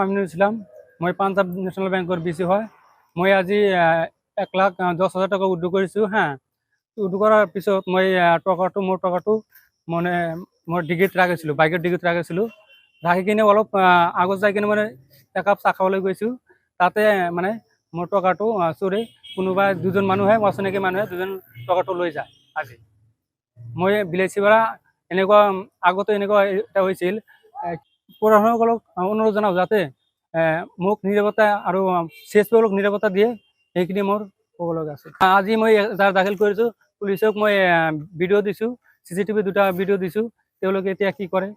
আমিনুল ইছলাম, মই পাঞ্জাব নেশ্যনেল বেংকৰ বিচি হয়। মই আজি 1,10,000 টকা উইথড্ৰ কৰিছোঁ হা। উইথড্ৰ কৰাৰ পিছত মই মোৰ টকাটো মানে মোৰ ডিগ্ৰীত ৰাখিছিলোঁ, বাইকৰ ডিগ্ৰীত ৰাখিছিলোঁ। ৰাখি কিনে অলপ আগত যাই কিনে মানে একাপ চাহ খাবলৈ গৈছোঁ। তাতে মানে মোৰ টকাটো চোৰে কোনোবা দুজন মানুহে অচিনাকি মানুহে দুজন টকাটো লৈ যায় আজি। মই বিলাচীপাৰা এনেকুৱা আগতে এনেকুৱা এটা হৈছিল, প্ৰশাসনসকলক অনুৰোধ জনাওঁ যাতে মোক নিৰাপত্তা আৰু CSP নিৰাপত্তা দিয়ে, সেইখিনি মোৰ ক'ব লগা আছে। আজি মই যাৰ দাখিল কৰিছোঁ পুলিচক মই ভিডিঅ' দিছোঁ, CCTV 2টা ভিডিঅ' দিছোঁ, তেওঁলোকে এতিয়া কি কৰে।